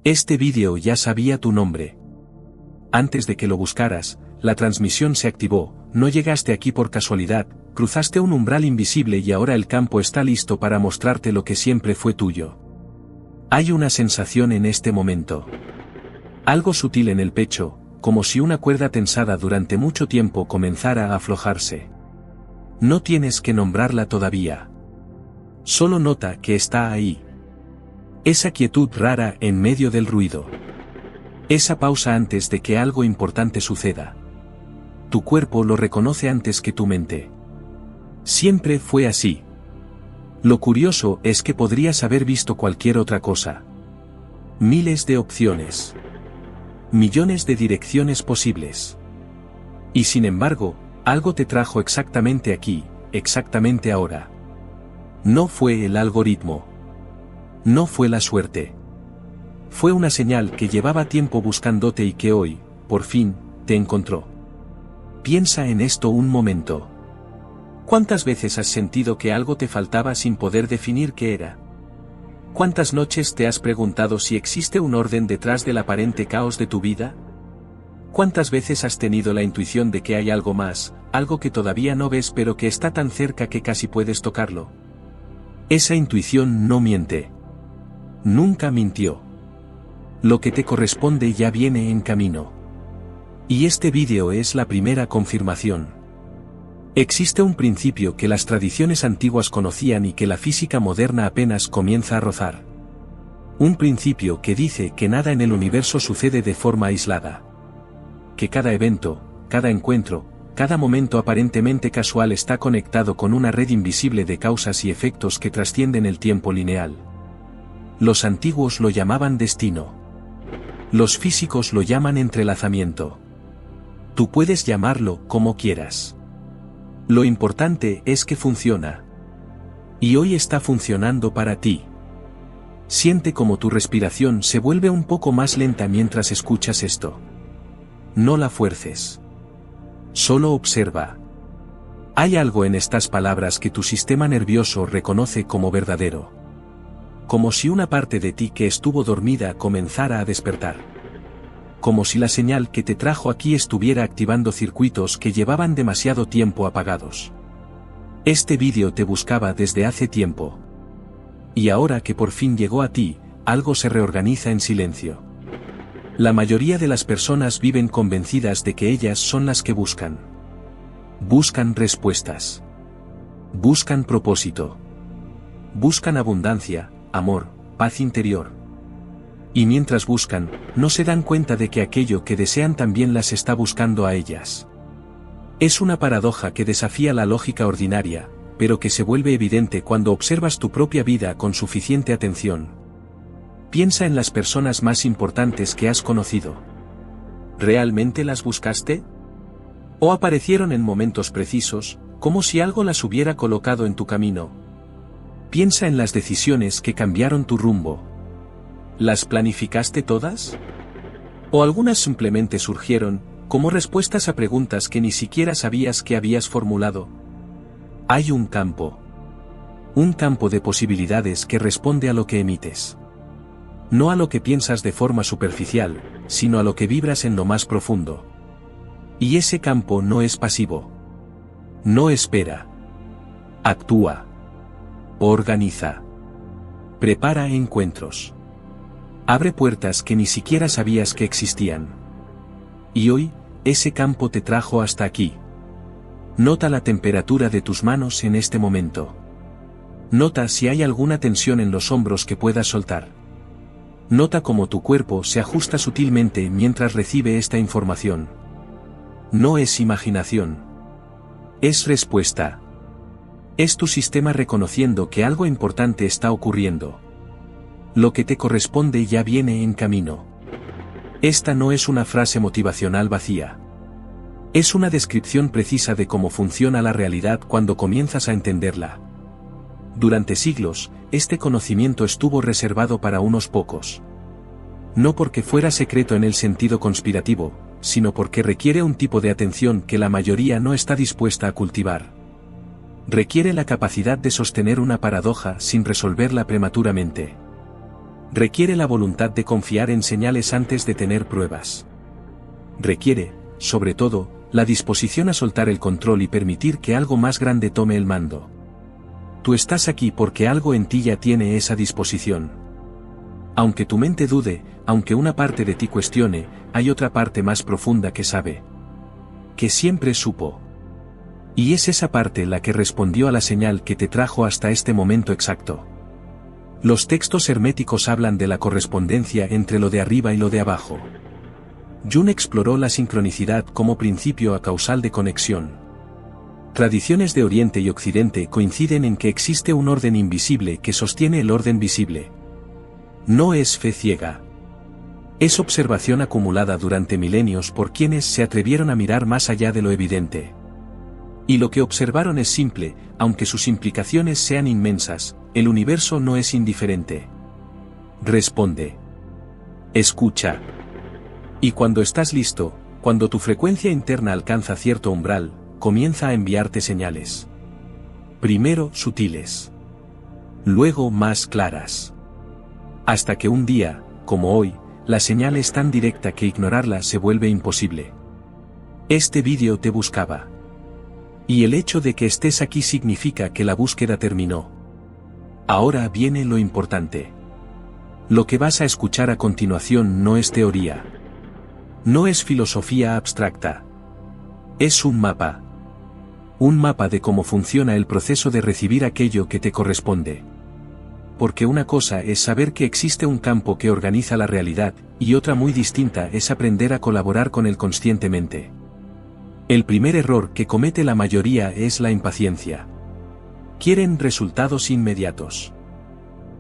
Este vídeo ya sabía tu nombre. Antes de que lo buscaras, la transmisión se activó, no llegaste aquí por casualidad, cruzaste un umbral invisible y ahora el campo está listo para mostrarte lo que siempre fue tuyo. Hay una sensación en este momento. Algo sutil en el pecho, como si una cuerda tensada durante mucho tiempo comenzara a aflojarse. No tienes que nombrarla todavía. Solo nota que está ahí. Esa quietud rara en medio del ruido. Esa pausa antes de que algo importante suceda. Tu cuerpo lo reconoce antes que tu mente. Siempre fue así. Lo curioso es que podrías haber visto cualquier otra cosa. Miles de opciones. Millones de direcciones posibles. Y sin embargo, algo te trajo exactamente aquí, exactamente ahora. No fue el algoritmo. No fue la suerte. Fue una señal que llevaba tiempo buscándote y que hoy, por fin, te encontró. Piensa en esto un momento. ¿Cuántas veces has sentido que algo te faltaba sin poder definir qué era? ¿Cuántas noches te has preguntado si existe un orden detrás del aparente caos de tu vida? ¿Cuántas veces has tenido la intuición de que hay algo más, algo que todavía no ves pero que está tan cerca que casi puedes tocarlo? Esa intuición no miente. Nunca mintió. Lo que te corresponde ya viene en camino. Y este vídeo es la primera confirmación. Existe un principio que las tradiciones antiguas conocían y que la física moderna apenas comienza a rozar. Un principio que dice que nada en el universo sucede de forma aislada. Que cada evento, cada encuentro, cada momento aparentemente casual está conectado con una red invisible de causas y efectos que trascienden el tiempo lineal. Los antiguos lo llamaban destino. Los físicos lo llaman entrelazamiento. Tú puedes llamarlo como quieras. Lo importante es que funciona. Y hoy está funcionando para ti. Siente como tu respiración se vuelve un poco más lenta mientras escuchas esto. No la fuerces. Solo observa. Hay algo en estas palabras que tu sistema nervioso reconoce como verdadero. Como si una parte de ti que estuvo dormida comenzara a despertar. Como si la señal que te trajo aquí estuviera activando circuitos que llevaban demasiado tiempo apagados. Este vídeo te buscaba desde hace tiempo. Y ahora que por fin llegó a ti, algo se reorganiza en silencio. La mayoría de las personas viven convencidas de que ellas son las que buscan. Buscan respuestas. Buscan propósito. Buscan abundancia, amor, paz interior. Y mientras buscan, no se dan cuenta de que aquello que desean también las está buscando a ellas. Es una paradoja que desafía la lógica ordinaria, pero que se vuelve evidente cuando observas tu propia vida con suficiente atención. Piensa en las personas más importantes que has conocido. ¿Realmente las buscaste? ¿O aparecieron en momentos precisos, como si algo las hubiera colocado en tu camino? Piensa en las decisiones que cambiaron tu rumbo. ¿Las planificaste todas? ¿O algunas simplemente surgieron, como respuestas a preguntas que ni siquiera sabías que habías formulado? Hay un campo. Un campo de posibilidades que responde a lo que emites. No a lo que piensas de forma superficial, sino a lo que vibras en lo más profundo. Y ese campo no es pasivo. No espera. Actúa. Organiza. Prepara encuentros. Abre puertas que ni siquiera sabías que existían. Y hoy, ese campo te trajo hasta aquí. Nota la temperatura de tus manos en este momento. Nota si hay alguna tensión en los hombros que puedas soltar. Nota cómo tu cuerpo se ajusta sutilmente mientras recibe esta información. No es imaginación. Es respuesta. Es tu sistema reconociendo que algo importante está ocurriendo. Lo que te corresponde ya viene en camino. Esta no es una frase motivacional vacía. Es una descripción precisa de cómo funciona la realidad cuando comienzas a entenderla. Durante siglos, este conocimiento estuvo reservado para unos pocos. No porque fuera secreto en el sentido conspirativo, sino porque requiere un tipo de atención que la mayoría no está dispuesta a cultivar. Requiere la capacidad de sostener una paradoja sin resolverla prematuramente. Requiere la voluntad de confiar en señales antes de tener pruebas. Requiere, sobre todo, la disposición a soltar el control y permitir que algo más grande tome el mando. Tú estás aquí porque algo en ti ya tiene esa disposición. Aunque tu mente dude, aunque una parte de ti cuestione, hay otra parte más profunda que sabe. Que siempre supo. Y es esa parte la que respondió a la señal que te trajo hasta este momento exacto. Los textos herméticos hablan de la correspondencia entre lo de arriba y lo de abajo. Jung exploró la sincronicidad como principio a causal de conexión. Tradiciones de Oriente y Occidente coinciden en que existe un orden invisible que sostiene el orden visible. No es fe ciega. Es observación acumulada durante milenios por quienes se atrevieron a mirar más allá de lo evidente. Y lo que observaron es simple, aunque sus implicaciones sean inmensas, el universo no es indiferente. Responde. Escucha. Y cuando estás listo, cuando tu frecuencia interna alcanza cierto umbral, comienza a enviarte señales. Primero sutiles. Luego más claras. Hasta que un día, como hoy, la señal es tan directa que ignorarla se vuelve imposible. Este vídeo te buscaba. Y el hecho de que estés aquí significa que la búsqueda terminó. Ahora viene lo importante. Lo que vas a escuchar a continuación no es teoría. No es filosofía abstracta. Es un mapa. Un mapa de cómo funciona el proceso de recibir aquello que te corresponde. Porque una cosa es saber que existe un campo que organiza la realidad, y otra muy distinta es aprender a colaborar con él conscientemente. El primer error que comete la mayoría es la impaciencia. Quieren resultados inmediatos.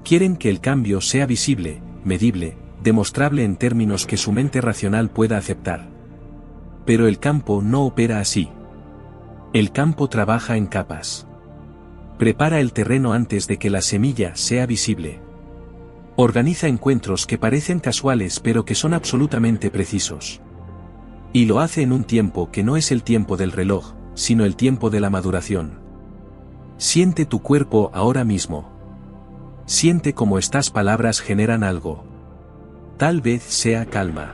Quieren que el cambio sea visible, medible, demostrable en términos que su mente racional pueda aceptar. Pero el campo no opera así. El campo trabaja en capas. Prepara el terreno antes de que la semilla sea visible. Organiza encuentros que parecen casuales pero que son absolutamente precisos. Y lo hace en un tiempo que no es el tiempo del reloj, sino el tiempo de la maduración. Siente tu cuerpo ahora mismo. Siente cómo estas palabras generan algo. Tal vez sea calma.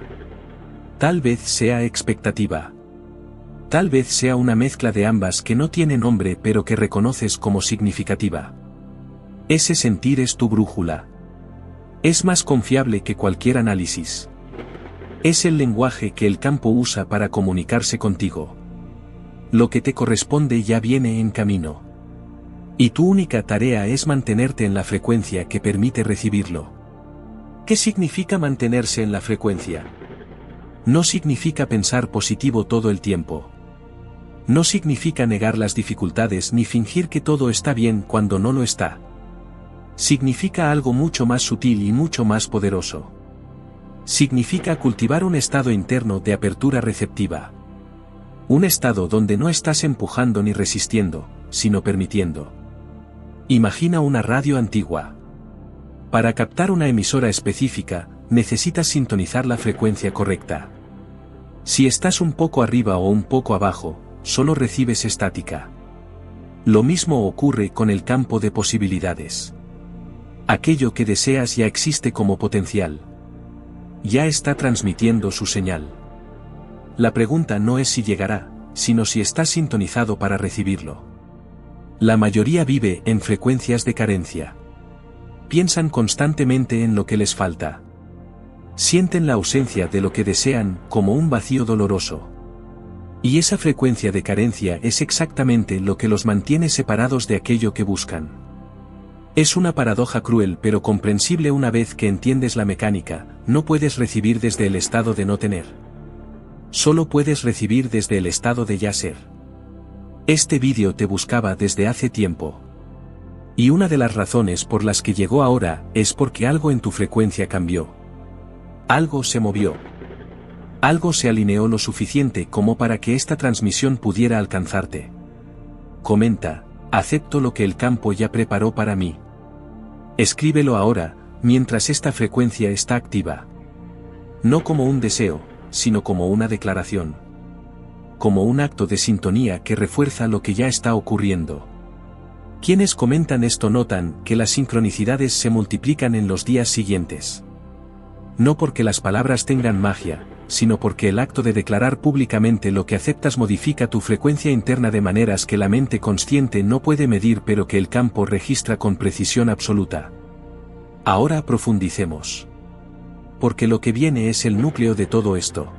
Tal vez sea expectativa. Tal vez sea una mezcla de ambas que no tiene nombre pero que reconoces como significativa. Ese sentir es tu brújula. Es más confiable que cualquier análisis. Es el lenguaje que el campo usa para comunicarse contigo. Lo que te corresponde ya viene en camino. Y tu única tarea es mantenerte en la frecuencia que permite recibirlo. ¿Qué significa mantenerse en la frecuencia? No significa pensar positivo todo el tiempo. No significa negar las dificultades ni fingir que todo está bien cuando no lo está. Significa algo mucho más sutil y mucho más poderoso. Significa cultivar un estado interno de apertura receptiva. Un estado donde no estás empujando ni resistiendo, sino permitiendo. Imagina una radio antigua. Para captar una emisora específica, necesitas sintonizar la frecuencia correcta. Si estás un poco arriba o un poco abajo, solo recibes estática. Lo mismo ocurre con el campo de posibilidades. Aquello que deseas ya existe como potencial. Ya está transmitiendo su señal. La pregunta no es si llegará, sino si estás sintonizado para recibirlo. La mayoría vive en frecuencias de carencia. Piensan constantemente en lo que les falta. Sienten la ausencia de lo que desean como un vacío doloroso. Y esa frecuencia de carencia es exactamente lo que los mantiene separados de aquello que buscan. Es una paradoja cruel pero comprensible una vez que entiendes la mecánica, no puedes recibir desde el estado de no tener. Solo puedes recibir desde el estado de ya ser. Este vídeo te buscaba desde hace tiempo. Y una de las razones por las que llegó ahora es porque algo en tu frecuencia cambió. Algo se movió. Algo se alineó lo suficiente como para que esta transmisión pudiera alcanzarte. Comenta, acepto lo que el campo ya preparó para mí. Escríbelo ahora, mientras esta frecuencia está activa. No como un deseo, sino como una declaración. Como un acto de sintonía que refuerza lo que ya está ocurriendo. Quienes comentan esto notan que las sincronicidades se multiplican en los días siguientes. No porque las palabras tengan magia, sino porque el acto de declarar públicamente lo que aceptas modifica tu frecuencia interna de maneras que la mente consciente no puede medir pero que el campo registra con precisión absoluta. Ahora profundicemos. Porque lo que viene es el núcleo de todo esto.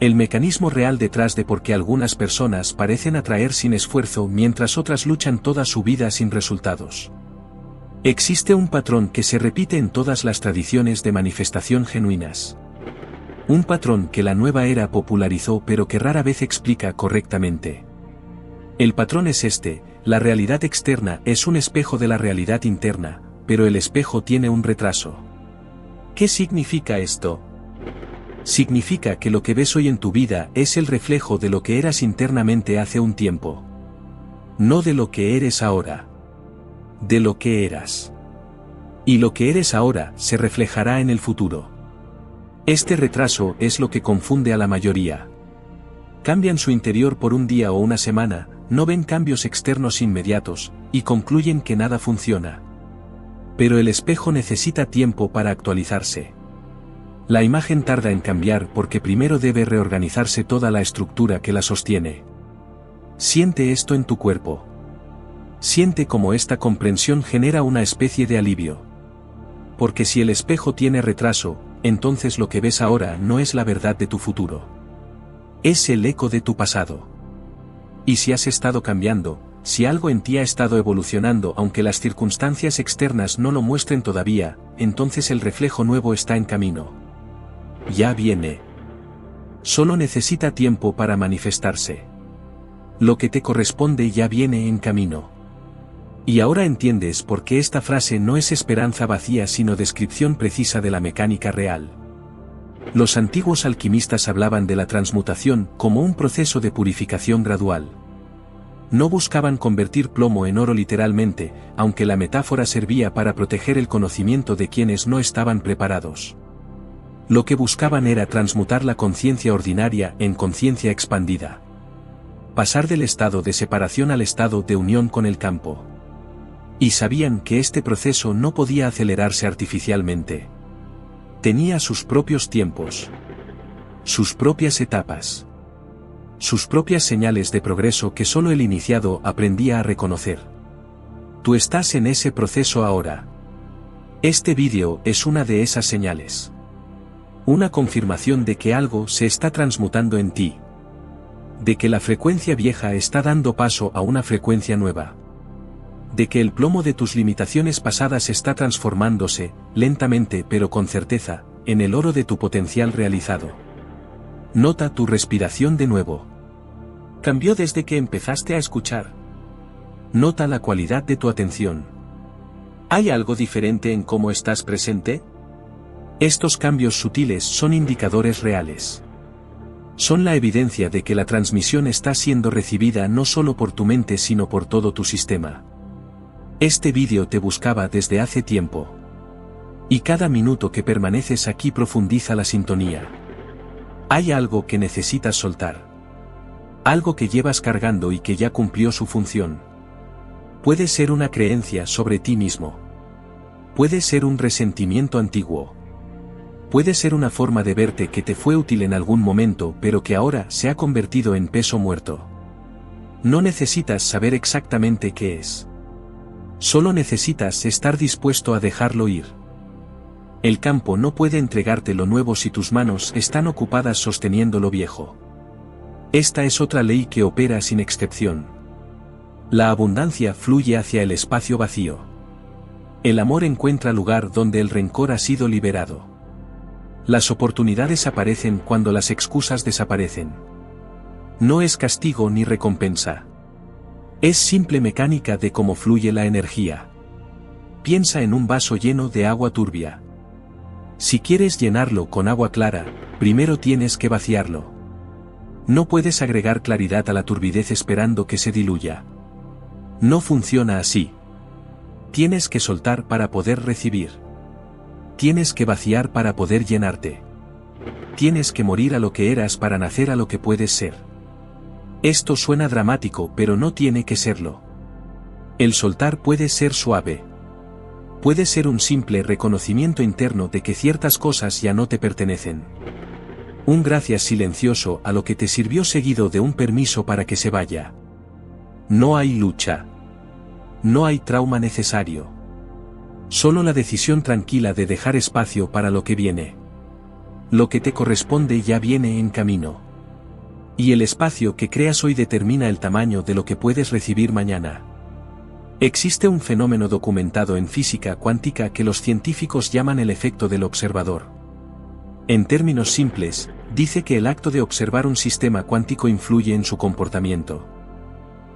El mecanismo real detrás de por qué algunas personas parecen atraer sin esfuerzo mientras otras luchan toda su vida sin resultados. Existe un patrón que se repite en todas las tradiciones de manifestación genuinas. Un patrón que la nueva era popularizó pero que rara vez explica correctamente. El patrón es este: la realidad externa es un espejo de la realidad interna, pero el espejo tiene un retraso. ¿Qué significa esto? Significa que lo que ves hoy en tu vida es el reflejo de lo que eras internamente hace un tiempo. No de lo que eres ahora. De lo que eras. Y lo que eres ahora se reflejará en el futuro. Este retraso es lo que confunde a la mayoría. Cambian su interior por un día o una semana, no ven cambios externos inmediatos, y concluyen que nada funciona. Pero el espejo necesita tiempo para actualizarse. La imagen tarda en cambiar porque primero debe reorganizarse toda la estructura que la sostiene. Siente esto en tu cuerpo. Siente cómo esta comprensión genera una especie de alivio. Porque si el espejo tiene retraso, entonces lo que ves ahora no es la verdad de tu futuro. Es el eco de tu pasado. Y si has estado cambiando, si algo en ti ha estado evolucionando aunque las circunstancias externas no lo muestren todavía, entonces el reflejo nuevo está en camino. Ya viene. Solo necesita tiempo para manifestarse. Lo que te corresponde ya viene en camino. Y ahora entiendes por qué esta frase no es esperanza vacía sino descripción precisa de la mecánica real. Los antiguos alquimistas hablaban de la transmutación como un proceso de purificación gradual. No buscaban convertir plomo en oro literalmente, aunque la metáfora servía para proteger el conocimiento de quienes no estaban preparados. Lo que buscaban era transmutar la conciencia ordinaria en conciencia expandida. Pasar del estado de separación al estado de unión con el campo. Y sabían que este proceso no podía acelerarse artificialmente. Tenía sus propios tiempos. Sus propias etapas. Sus propias señales de progreso que solo el iniciado aprendía a reconocer. Tú estás en ese proceso ahora. Este vídeo es una de esas señales. Una confirmación de que algo se está transmutando en ti. De que la frecuencia vieja está dando paso a una frecuencia nueva. De que el plomo de tus limitaciones pasadas está transformándose, lentamente pero con certeza, en el oro de tu potencial realizado. Nota tu respiración de nuevo. Cambió desde que empezaste a escuchar. Nota la cualidad de tu atención. ¿Hay algo diferente en cómo estás presente? Estos cambios sutiles son indicadores reales. Son la evidencia de que la transmisión está siendo recibida no solo por tu mente sino por todo tu sistema. Este vídeo te buscaba desde hace tiempo. Y cada minuto que permaneces aquí profundiza la sintonía. Hay algo que necesitas soltar. Algo que llevas cargando y que ya cumplió su función. Puede ser una creencia sobre ti mismo. Puede ser un resentimiento antiguo. Puede ser una forma de verte que te fue útil en algún momento pero que ahora se ha convertido en peso muerto. No necesitas saber exactamente qué es. Solo necesitas estar dispuesto a dejarlo ir. El campo no puede entregarte lo nuevo si tus manos están ocupadas sosteniendo lo viejo. Esta es otra ley que opera sin excepción. La abundancia fluye hacia el espacio vacío. El amor encuentra lugar donde el rencor ha sido liberado. Las oportunidades aparecen cuando las excusas desaparecen. No es castigo ni recompensa. Es simple mecánica de cómo fluye la energía. Piensa en un vaso lleno de agua turbia. Si quieres llenarlo con agua clara, primero tienes que vaciarlo. No puedes agregar claridad a la turbidez esperando que se diluya. No funciona así. Tienes que soltar para poder recibir. Tienes que vaciar para poder llenarte. Tienes que morir a lo que eras para nacer a lo que puedes ser. Esto suena dramático pero no tiene que serlo. El soltar puede ser suave. Puede ser un simple reconocimiento interno de que ciertas cosas ya no te pertenecen. Un gracias silencioso a lo que te sirvió seguido de un permiso para que se vaya. No hay lucha. No hay trauma necesario. Solo la decisión tranquila de dejar espacio para lo que viene. Lo que te corresponde ya viene en camino. Y el espacio que creas hoy determina el tamaño de lo que puedes recibir mañana. Existe un fenómeno documentado en física cuántica que los científicos llaman el efecto del observador. En términos simples, dice que el acto de observar un sistema cuántico influye en su comportamiento.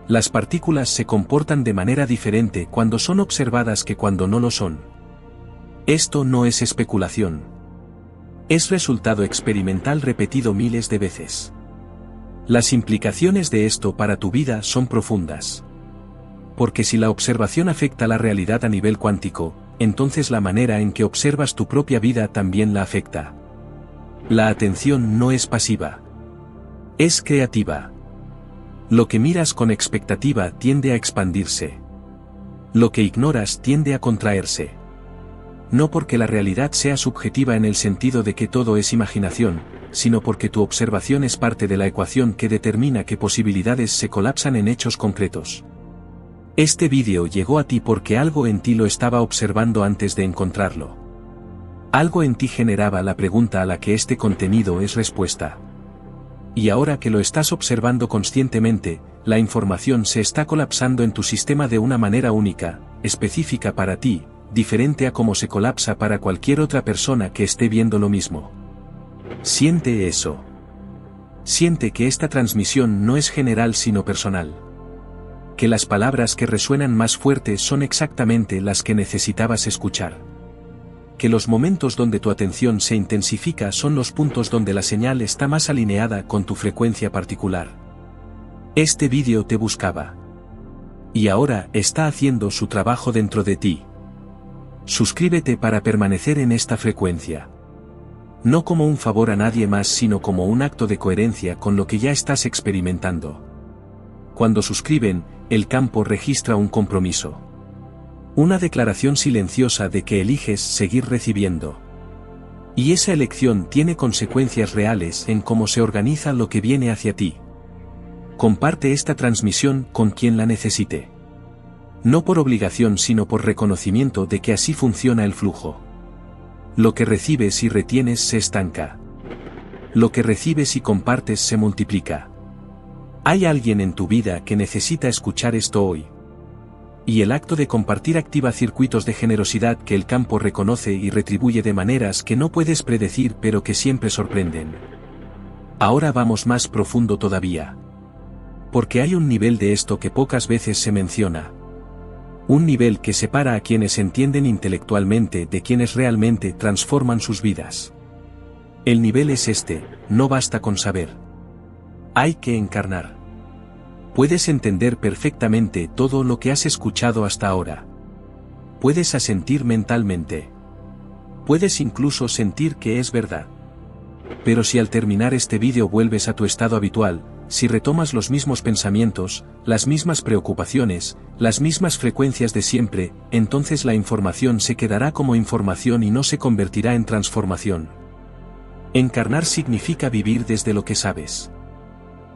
Las partículas se comportan de manera diferente cuando son observadas que cuando no lo son. Esto no es especulación. Es resultado experimental repetido miles de veces. Las implicaciones de esto para tu vida son profundas. Porque si la observación afecta la realidad a nivel cuántico, entonces la manera en que observas tu propia vida también la afecta. La atención no es pasiva. Es creativa. Lo que miras con expectativa tiende a expandirse. Lo que ignoras tiende a contraerse. No porque la realidad sea subjetiva en el sentido de que todo es imaginación, sino porque tu observación es parte de la ecuación que determina qué posibilidades se colapsan en hechos concretos. Este vídeo llegó a ti porque algo en ti lo estaba observando antes de encontrarlo. Algo en ti generaba la pregunta a la que este contenido es respuesta. Y ahora que lo estás observando conscientemente, la información se está colapsando en tu sistema de una manera única, específica para ti, diferente a cómo se colapsa para cualquier otra persona que esté viendo lo mismo. Siente eso. Siente que esta transmisión no es general sino personal. Que las palabras que resuenan más fuerte son exactamente las que necesitabas escuchar. Que los momentos donde tu atención se intensifica son los puntos donde la señal está más alineada con tu frecuencia particular. Este vídeo te buscaba. Y ahora está haciendo su trabajo dentro de ti. Suscríbete para permanecer en esta frecuencia. No como un favor a nadie más sino como un acto de coherencia con lo que ya estás experimentando. Cuando suscriben, el campo registra un compromiso. Una declaración silenciosa de que eliges seguir recibiendo. Y esa elección tiene consecuencias reales en cómo se organiza lo que viene hacia ti. Comparte esta transmisión con quien la necesite. No por obligación sino por reconocimiento de que así funciona el flujo. Lo que recibes y retienes se estanca. Lo que recibes y compartes se multiplica. Hay alguien en tu vida que necesita escuchar esto hoy. Y el acto de compartir activa circuitos de generosidad que el campo reconoce y retribuye de maneras que no puedes predecir pero que siempre sorprenden. Ahora vamos más profundo todavía. Porque hay un nivel de esto que pocas veces se menciona. Un nivel que separa a quienes entienden intelectualmente de quienes realmente transforman sus vidas. El nivel es este, no basta con saber. Hay que encarnar. Puedes entender perfectamente todo lo que has escuchado hasta ahora. Puedes asentir mentalmente. Puedes incluso sentir que es verdad. Pero si al terminar este vídeo vuelves a tu estado habitual, si retomas los mismos pensamientos, las mismas preocupaciones, las mismas frecuencias de siempre, entonces la información se quedará como información y no se convertirá en transformación. Encarnar significa vivir desde lo que sabes.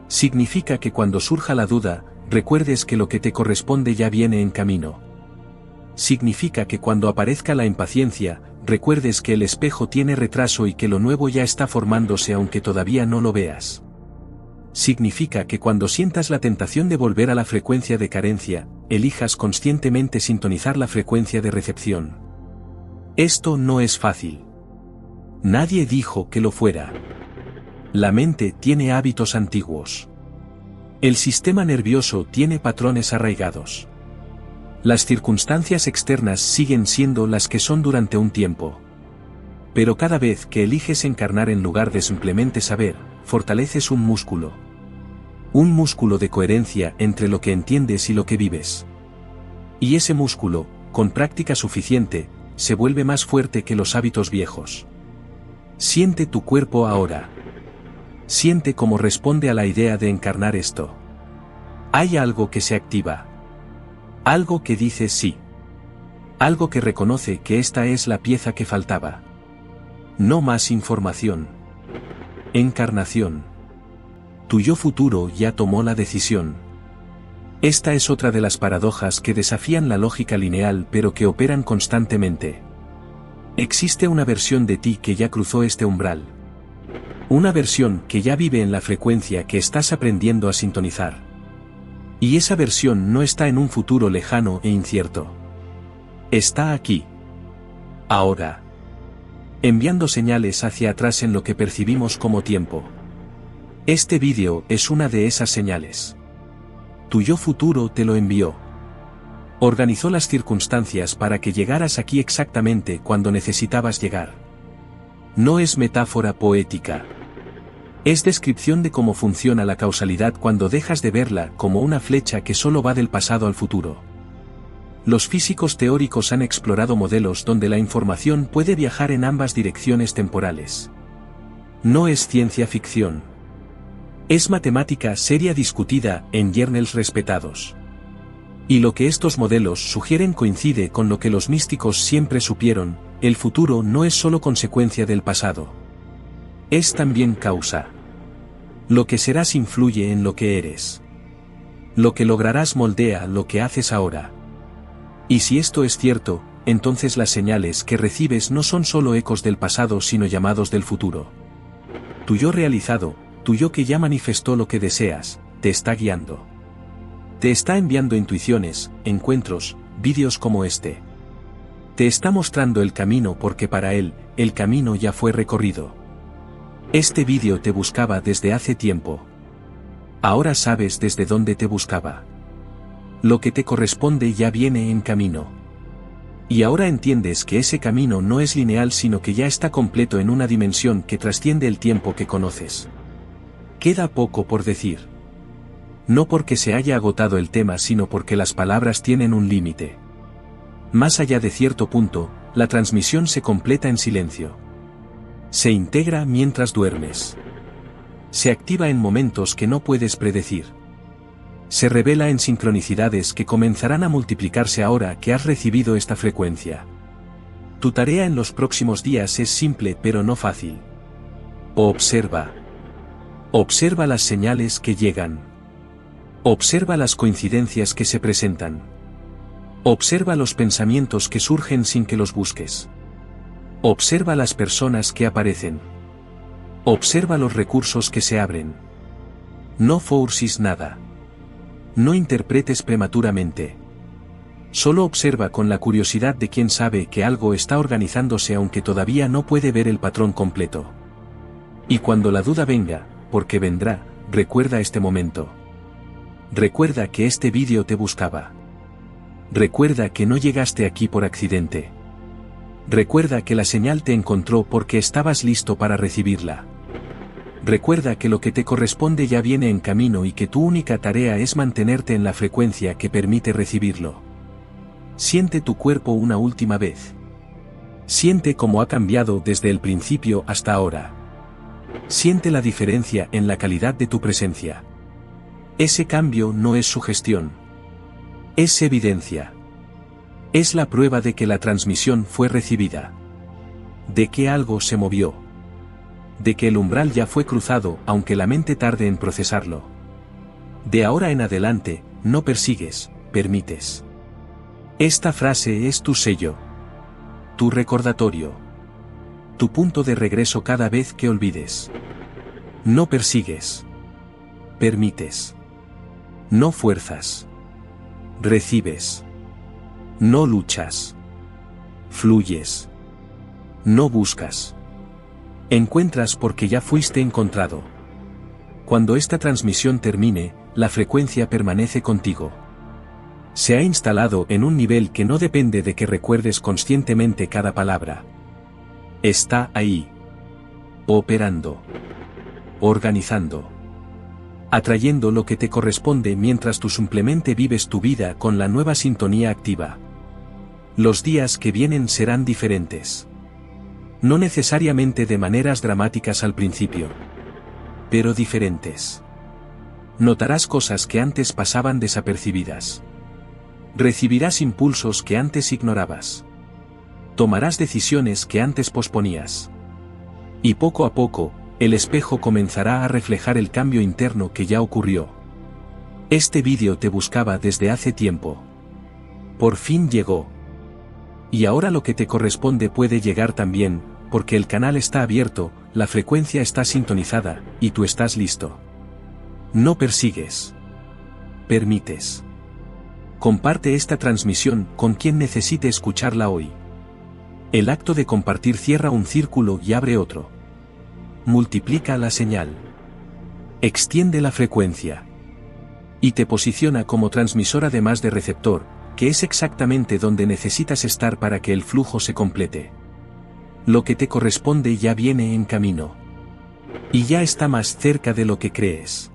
Significa que cuando surja la duda, recuerdes que lo que te corresponde ya viene en camino. Significa que cuando aparezca la impaciencia, recuerdes que el espejo tiene retraso y que lo nuevo ya está formándose aunque todavía no lo veas. Significa que cuando sientas la tentación de volver a la frecuencia de carencia, elijas conscientemente sintonizar la frecuencia de recepción. Esto no es fácil. Nadie dijo que lo fuera. La mente tiene hábitos antiguos. El sistema nervioso tiene patrones arraigados. Las circunstancias externas siguen siendo las que son durante un tiempo. Pero cada vez que eliges encarnar en lugar de simplemente saber, fortaleces un músculo. Un músculo de coherencia entre lo que entiendes y lo que vives. Y ese músculo, con práctica suficiente, se vuelve más fuerte que los hábitos viejos. Siente tu cuerpo ahora. Siente cómo responde a la idea de encarnar esto. Hay algo que se activa. Algo que dice sí. Algo que reconoce que esta es la pieza que faltaba. No más información. Encarnación. Tu yo futuro ya tomó la decisión. Esta es otra de las paradojas que desafían la lógica lineal pero que operan constantemente. Existe una versión de ti que ya cruzó este umbral. Una versión que ya vive en la frecuencia que estás aprendiendo a sintonizar. Y esa versión no está en un futuro lejano e incierto. Está aquí. Ahora. Enviando señales hacia atrás en lo que percibimos como tiempo. Este vídeo es una de esas señales. Tu yo futuro te lo envió. Organizó las circunstancias para que llegaras aquí exactamente cuando necesitabas llegar. No es metáfora poética. Es descripción de cómo funciona la causalidad cuando dejas de verla como una flecha que solo va del pasado al futuro. Los físicos teóricos han explorado modelos donde la información puede viajar en ambas direcciones temporales. No es ciencia ficción. Es matemática seria discutida en journals respetados. Y lo que estos modelos sugieren coincide con lo que los místicos siempre supieron: el futuro no es solo consecuencia del pasado. Es también causa. Lo que serás influye en lo que eres. Lo que lograrás moldea lo que haces ahora. Y si esto es cierto, entonces las señales que recibes no son solo ecos del pasado sino llamados del futuro. Tu yo realizado, tu yo que ya manifestó lo que deseas, te está guiando. Te está enviando intuiciones, encuentros, vídeos como este. Te está mostrando el camino porque para él, el camino ya fue recorrido. Este vídeo te buscaba desde hace tiempo. Ahora sabes desde dónde te buscaba. Lo que te corresponde ya viene en camino. Y ahora entiendes que ese camino no es lineal sino que ya está completo en una dimensión que trasciende el tiempo que conoces. Queda poco por decir. No porque se haya agotado el tema sino porque las palabras tienen un límite. Más allá de cierto punto, la transmisión se completa en silencio. Se integra mientras duermes. Se activa en momentos que no puedes predecir. Se revela en sincronicidades que comenzarán a multiplicarse ahora que has recibido esta frecuencia. Tu tarea en los próximos días es simple pero no fácil. Observa. Observa las señales que llegan. Observa las coincidencias que se presentan. Observa los pensamientos que surgen sin que los busques. Observa las personas que aparecen. Observa los recursos que se abren. No forces nada. No interpretes prematuramente. Solo observa con la curiosidad de quien sabe que algo está organizándose aunque todavía no puede ver el patrón completo. Y cuando la duda venga, porque vendrá, recuerda este momento. Recuerda que este vídeo te buscaba. Recuerda que no llegaste aquí por accidente. Recuerda que la señal te encontró porque estabas listo para recibirla. Recuerda que lo que te corresponde ya viene en camino y que tu única tarea es mantenerte en la frecuencia que permite recibirlo. Siente tu cuerpo una última vez. Siente cómo ha cambiado desde el principio hasta ahora. Siente la diferencia en la calidad de tu presencia. Ese cambio no es sugestión. Es evidencia. Es la prueba de que la transmisión fue recibida. De que algo se movió. De que el umbral ya fue cruzado aunque la mente tarde en procesarlo. De ahora en adelante, no persigues, permites. Esta frase es tu sello. Tu recordatorio. Tu punto de regreso cada vez que olvides. No persigues. Permites. No fuerzas. Recibes. No luchas. Fluyes. No buscas. Encuentras porque ya fuiste encontrado. Cuando esta transmisión termine, la frecuencia permanece contigo. Se ha instalado en un nivel que no depende de que recuerdes conscientemente cada palabra. Está ahí. Operando. Organizando. Atrayendo lo que te corresponde mientras tú simplemente vives tu vida con la nueva sintonía activa. Los días que vienen serán diferentes. No necesariamente de maneras dramáticas al principio. Pero diferentes. Notarás cosas que antes pasaban desapercibidas. Recibirás impulsos que antes ignorabas. Tomarás decisiones que antes posponías. Y poco a poco, el espejo comenzará a reflejar el cambio interno que ya ocurrió. Este vídeo te buscaba desde hace tiempo. Por fin llegó. Y ahora lo que te corresponde puede llegar también, porque el canal está abierto, la frecuencia está sintonizada, y tú estás listo. No persigues. Permites. Comparte esta transmisión con quien necesite escucharla hoy. El acto de compartir cierra un círculo y abre otro. Multiplica la señal. Extiende la frecuencia. Y te posiciona como transmisor además de receptor, que es exactamente donde necesitas estar para que el flujo se complete. Lo que te corresponde ya viene en camino. Y ya está más cerca de lo que crees.